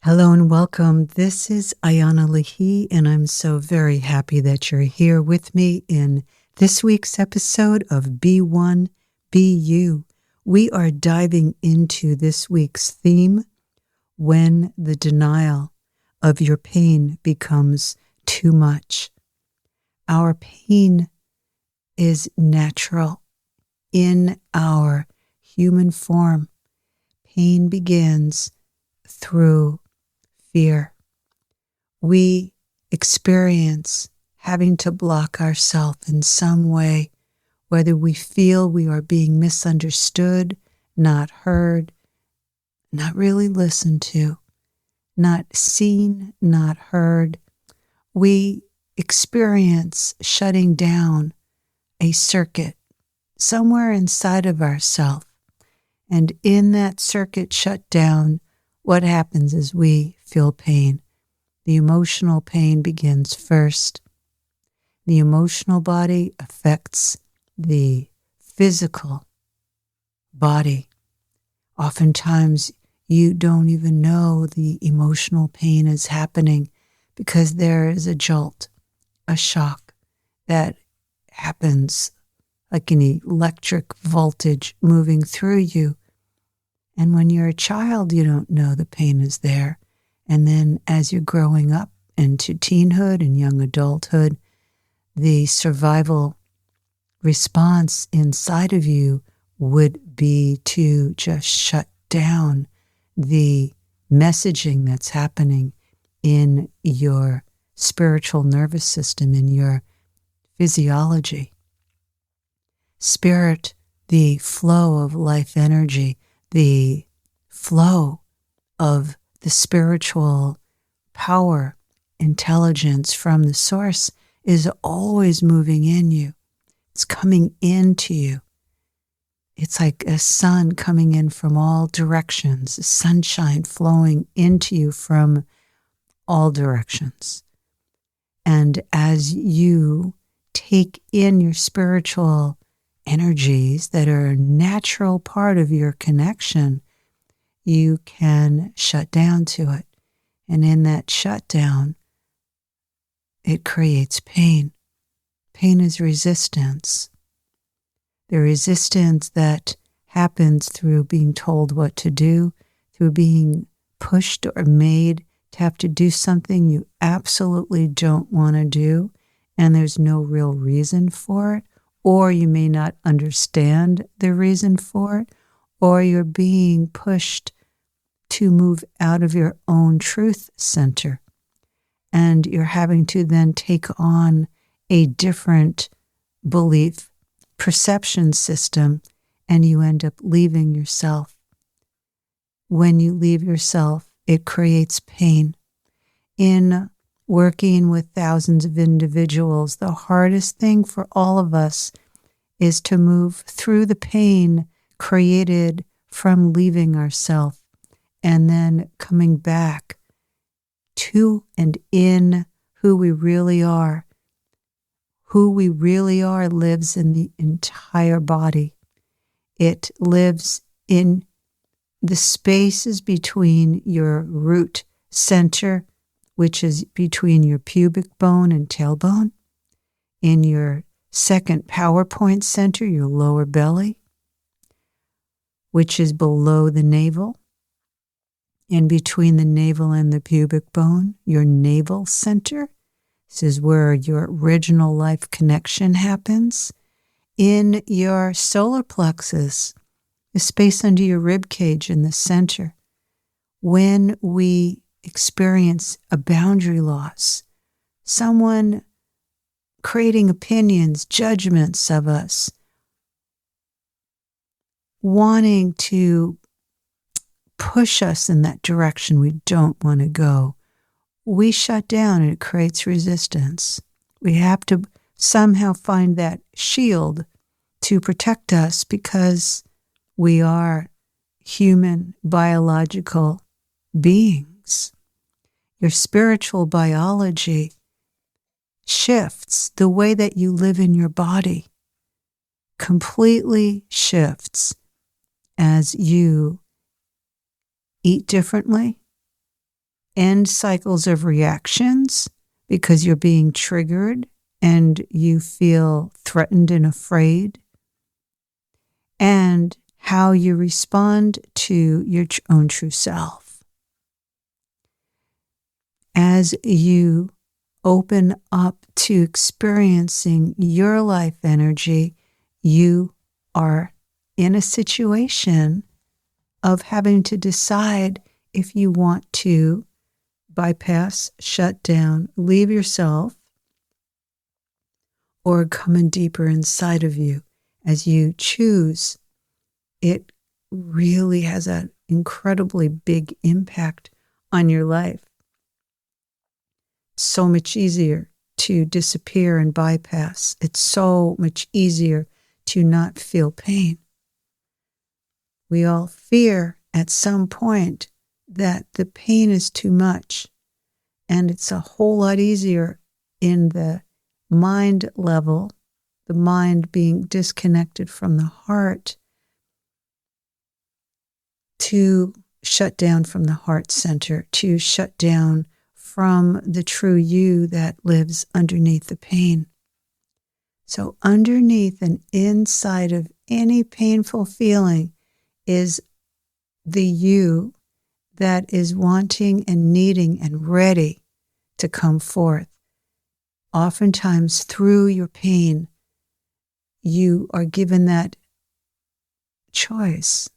Hello and welcome. This is Ayana Lahi, and I'm so very happy that you're here with me in this week's episode of Be One, Be You. We are diving into this week's theme, when the denial of your pain becomes too much. Our pain is natural in our human form. Pain begins through fear. We experience having to block ourselves in some way, whether we feel we are being misunderstood, not heard, not really listened to, not seen, not heard. We experience shutting down a circuit somewhere inside of ourselves. And in that circuit shut down, what happens is we feel pain. The emotional pain begins first. The emotional body affects the physical body. Oftentimes, you don't even know the emotional pain is happening because there is a jolt, a shock that happens like an electric voltage moving through you. And when you're a child, you don't know the pain is there. And then as you're growing up into teenhood and young adulthood, the survival response inside of you would be to just shut down the messaging that's happening in your spiritual nervous system, in your physiology. Spirit, the flow of life energy, the flow of the spiritual power, intelligence from the source is always moving in you. It's coming into you. It's like a sun coming in from all directions, sunshine flowing into you from all directions. And as you take in your spiritual energies that are a natural part of your connection, you can shut down to it. And in that shutdown, it creates pain. Pain is resistance. The resistance that happens through being told what to do, through being pushed or made to have to do something you absolutely don't want to do, and there's no real reason for it, or you may not understand the reason for it, or you're being pushed to move out of your own truth center. And you're having to then take on a different belief, perception system, and you end up leaving yourself. When you leave yourself, it creates pain. In working with thousands of individuals, the hardest thing for all of us is to move through the pain created from leaving ourselves and then coming back to and in who we really are. Who we really are lives in the entire body. It lives in the spaces between your root center, which is between your pubic bone and tailbone, in your second power point center, your lower belly, which is below the navel, in between the navel and the pubic bone, your navel center. This is where your original life connection happens. In your solar plexus, the space under your rib cage in the center. When we experience a boundary loss, someone creating opinions, judgments of us, wanting to push us in that direction we don't want to go, we shut down and it creates resistance. We have to somehow find that shield to protect us because we are human biological beings. Your spiritual biology shifts. The way that you live in your body completely shifts as you eat differently, end cycles of reactions because you're being triggered and you feel threatened and afraid, and how you respond to your own true self. As you open up to experiencing your life energy, you are in a situation of having to decide if you want to bypass, shut down, leave yourself, or come in deeper inside of you. As you choose, it really has an incredibly big impact on your life. So much easier to disappear and bypass. It's so much easier to not feel pain. We all fear at some point that the pain is too much, and it's a whole lot easier in the mind level, the mind being disconnected from the heart, to shut down from the heart center, to shut down from the true you that lives underneath the pain. So underneath and inside of any painful feeling is the you that is wanting and needing and ready to come forth. Oftentimes through your pain, you are given that choice.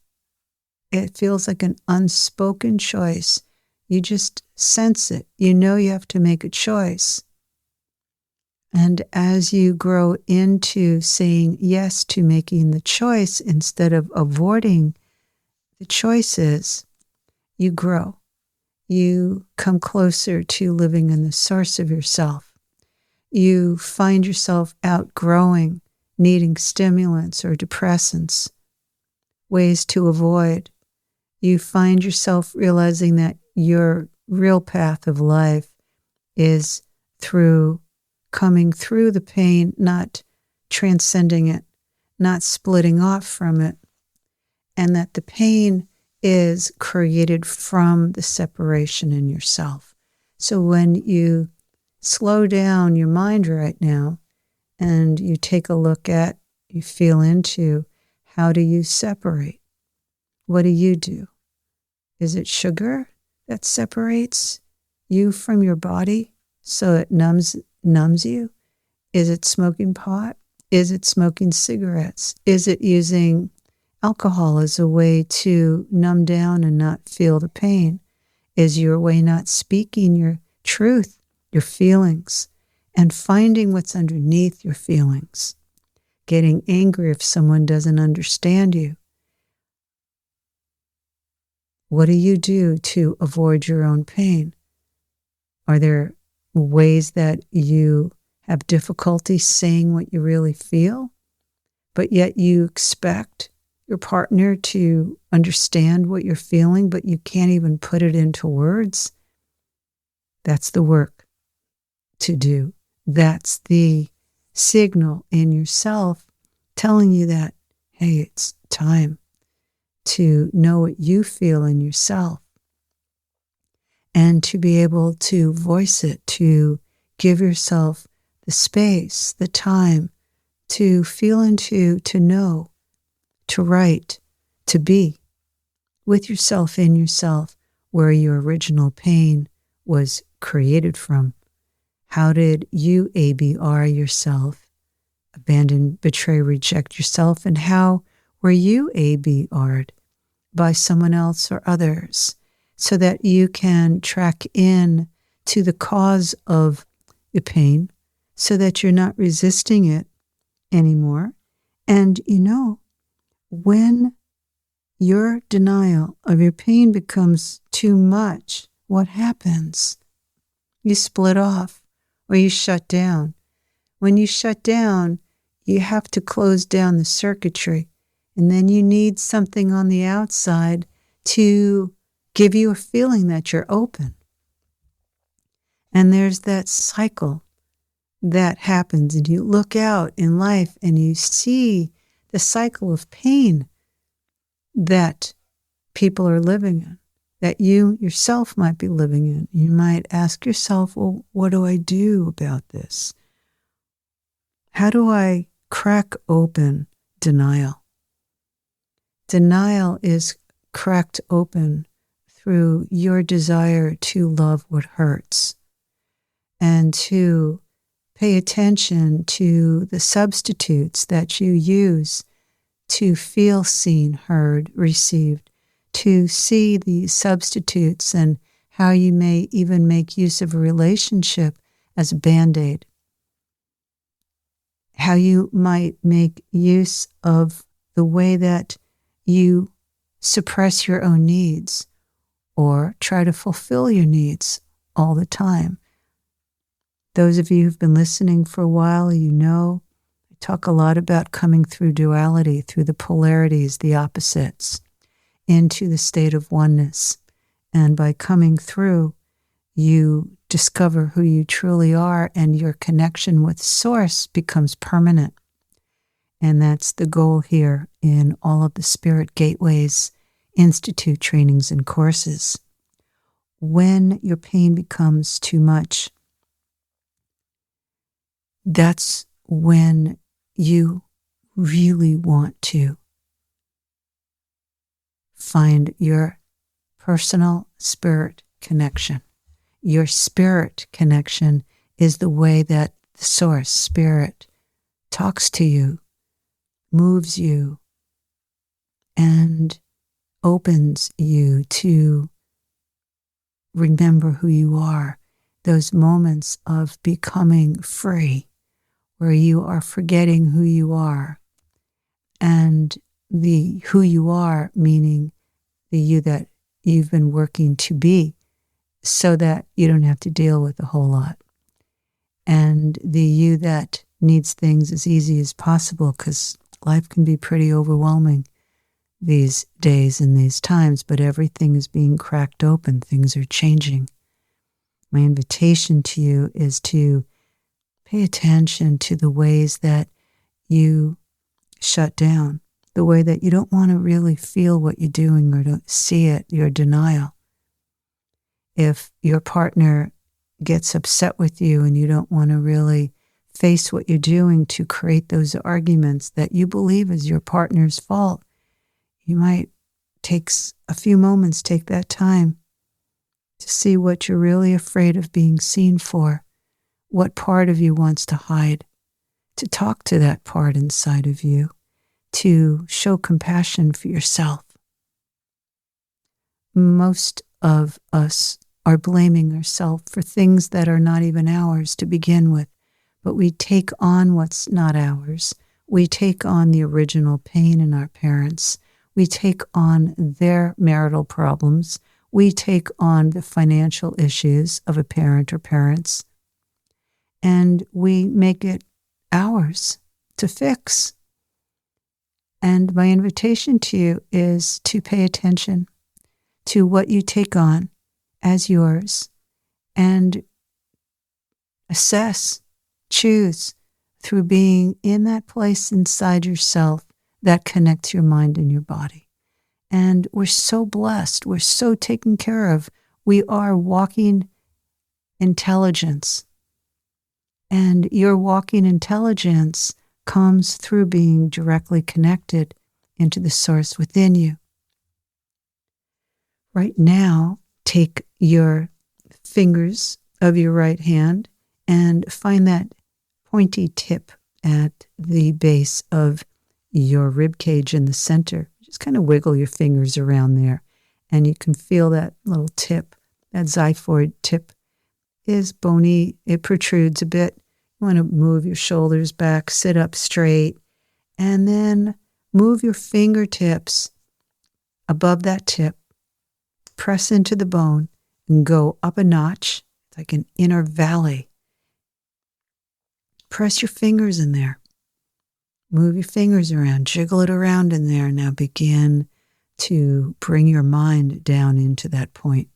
It feels like an unspoken choice. You just sense it. You know you have to make a choice. And as you grow into saying yes to making the choice instead of avoiding the choices, you grow. You come closer to living in the source of yourself. You find yourself outgrowing needing stimulants or depressants, ways to avoid. You find yourself realizing that your real path of life is through coming through the pain, not transcending it, not splitting off from it, and that the pain is created from the separation in yourself. So when you slow down your mind right now and you take a look at, you feel into, how do you separate? What do you do? Is it sugar that separates you from your body so it numbs you? Is it smoking pot? Is it smoking cigarettes? Is it using alcohol as a way to numb down and not feel the pain? Is your way not speaking your truth, your feelings, and finding what's underneath your feelings? Getting angry if someone doesn't understand you. What do you do to avoid your own pain? Are there ways that you have difficulty saying what you really feel, but yet you expect your partner to understand what you're feeling, but you can't even put it into words? That's the work to do. That's the signal in yourself telling you that, hey, it's time to know what you feel in yourself and to be able to voice it, to give yourself the space, the time to feel into, to know, to write, to be with yourself in yourself, where your original pain was created from. How did you ABR yourself, abandon, betray, reject yourself, and how were you ABR'd by someone else or others, so that you can track in to the cause of the pain, so that you're not resisting it anymore. And when your denial of your pain becomes too much, what happens? You split off or you shut down. When you shut down, you have to close down the circuitry, and then you need something on the outside to give you a feeling that you're open. And there's that cycle that happens, and you look out in life and you see the cycle of pain that people are living in. that you yourself might be living in. You might ask yourself, well, what do I do about this? How do I crack open denial? Denial is cracked open through your desire to love what hurts and to pay attention to the substitutes that you use to feel seen, heard, received, to see the substitutes and how you may even make use of a relationship as a Band-Aid. How you might make use of the way that you suppress your own needs or try to fulfill your needs all the time. Those of you who've been listening for a while, you know, I talk a lot about coming through duality, through the polarities, the opposites, into the state of oneness. And by coming through, you discover who you truly are, and your connection with Source becomes permanent. And that's the goal here in all of the Spirit Gateways Institute trainings and courses. When your pain becomes too much, that's when you really want to find your personal spirit connection. Your spirit connection is the way that the Source Spirit talks to you, moves you, and opens you to remember who you are. Those moments of becoming free, where you are forgetting who you are, and the who you are meaning the you that you've been working to be, so that you don't have to deal with a whole lot, and the you that needs things as easy as possible, because life can be pretty overwhelming these days and these times, but everything is being cracked open. Things are changing. My invitation to you is to pay attention to the ways that you shut down, the way that you don't want to really feel what you're doing or to see it, your denial. If your partner gets upset with you and you don't want to really face what you're doing to create those arguments that you believe is your partner's fault, you might take a few moments, take that time to see what you're really afraid of being seen for, what part of you wants to hide, to talk to that part inside of you, to show compassion for yourself. Most of us are blaming ourselves for things that are not even ours to begin with, but we take on what's not ours. We take on the original pain in our parents. We take on their marital problems. We take on the financial issues of a parent or parents, and we make it ours to fix. And my invitation to you is to pay attention to what you take on as yours and assess, choose through being in that place inside yourself that connects your mind and your body. And we're so blessed. We're so taken care of. We are walking intelligence. And your walking intelligence comes through being directly connected into the Source within you. Right now, take your fingers of your right hand and find that pointy tip at the base of your rib cage in the center. Just kind of wiggle your fingers around there, and you can feel that little tip, that xiphoid tip is bony. It protrudes a bit. You want to move your shoulders back, sit up straight, and then move your fingertips above that tip, press into the bone, and go up a notch. It's like an inner valley. Press your fingers in there. Move your fingers around, jiggle it around in there. Now begin to bring your mind down into that point.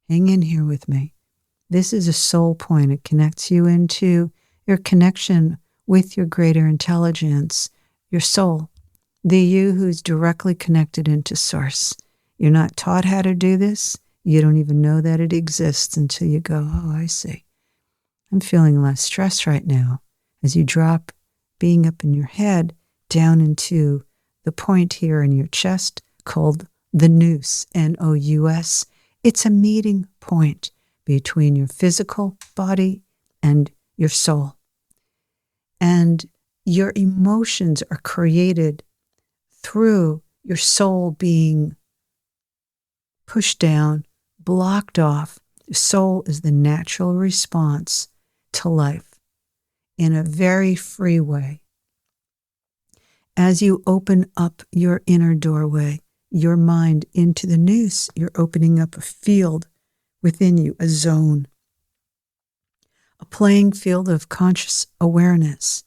Hang in here with me. This is a soul point. It connects you into your connection with your greater intelligence, your soul, the you who's directly connected into Source. You're not taught how to do this. You don't even know that it exists until you go, oh, I see. I'm feeling less stress right now. As you drop being up in your head down into the point here in your chest called the nous, N-O-U-S. It's a meeting point between your physical body and your soul. And your emotions are created through your soul being pushed down, blocked off. The soul is the natural response to life in a very free way. As you open up your inner doorway, your mind into the nous, you're opening up a field within you, a zone, a playing field of conscious awareness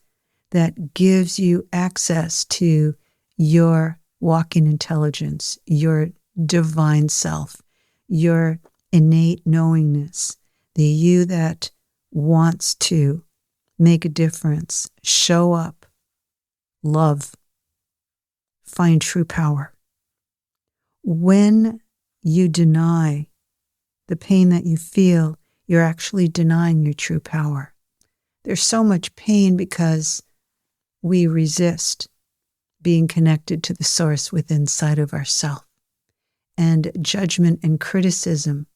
that gives you access to your walking intelligence, your divine self, your innate knowingness, the you that wants to make a difference, show up, love, find true power. When you deny the pain that you feel, you're actually denying your true power. There's so much pain because we resist being connected to the source within inside of ourselves. And judgment and criticism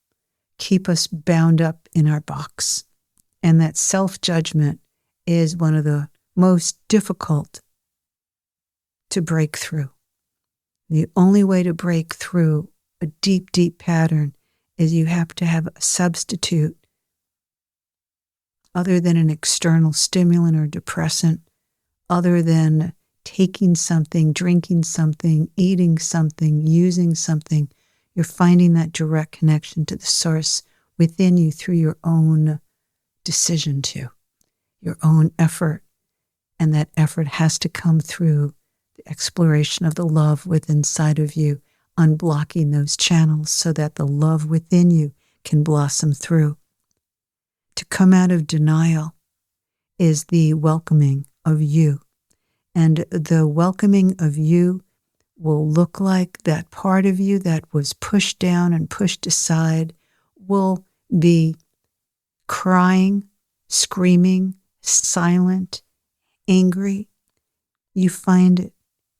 keep us bound up in our box. And that self-judgment is one of the most difficult to break through. The only way to break through a deep, deep pattern is you have to have a substitute other than an external stimulant or depressant, other than taking something, drinking something, eating something, using something. You're finding that direct connection to the source within you through your own decision to, your own effort. And that effort has to come through the exploration of the love within inside of you, unblocking those channels so that the love within you can blossom through. To come out of denial is the welcoming of you. And the welcoming of you will look like that part of you that was pushed down and pushed aside will be crying, screaming, silent, angry. You find it.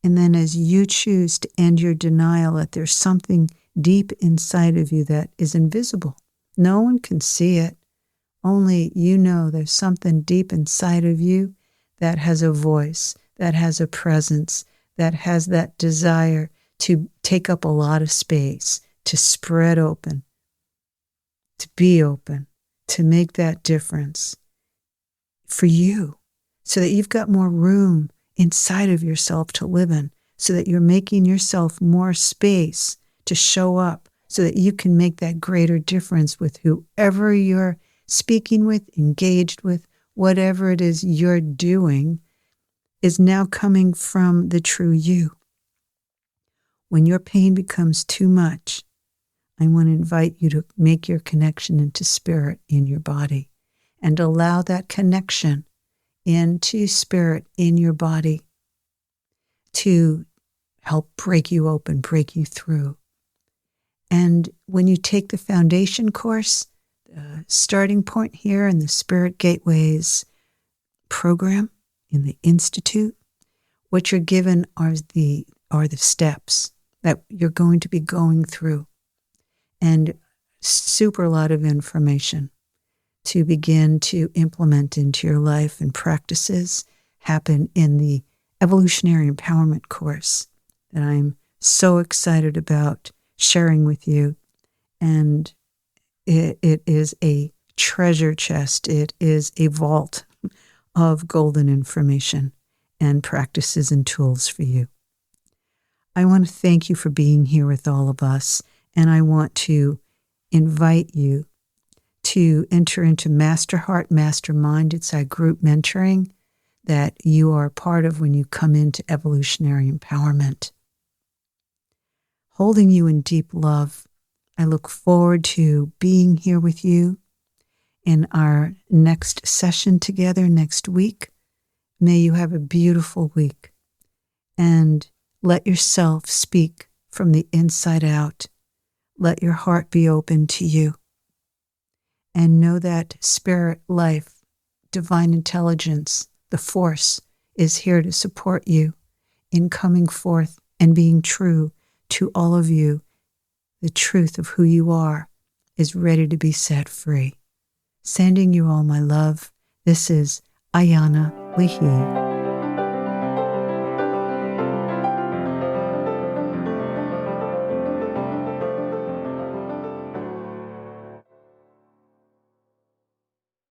And then as you choose to end your denial, that there's something deep inside of you that is invisible. No one can see it. Only you know there's something deep inside of you that has a voice, that has a presence, that has that desire to take up a lot of space, to spread open, to be open, to make that difference for you, so that you've got more room inside of yourself to live in, so that you're making yourself more space to show up, so that you can make that greater difference with whoever you're speaking with, engaged with, whatever it is you're doing is now coming from the true you. When your pain becomes too much, I want to invite you to make your connection into spirit in your body and allow that connection into spirit in your body to help break you open, break you through. And when you take the foundation course, the starting point here in the Spirit Gateways program in the Institute, what you're given are the steps that you're going to be going through, and super lot of information to begin to implement into your life, and practices happen in the Evolutionary Empowerment course that I'm so excited about sharing with you. And it is a treasure chest. It is a vault of golden information and practices and tools for you. I want to thank you for being here with all of us, and I want to invite you to enter into Master Heart, Mastermind. It's our group mentoring that you are a part of when you come into Evolutionary Empowerment. Holding you in deep love, I look forward to being here with you in our next session together next week. May you have a beautiful week, and let yourself speak from the inside out. Let your heart be open to you. And know that spirit, life, divine intelligence, the force is here to support you in coming forth and being true to all of you. The truth of who you are is ready to be set free. Sending you all my love. This is Ayana Lihi.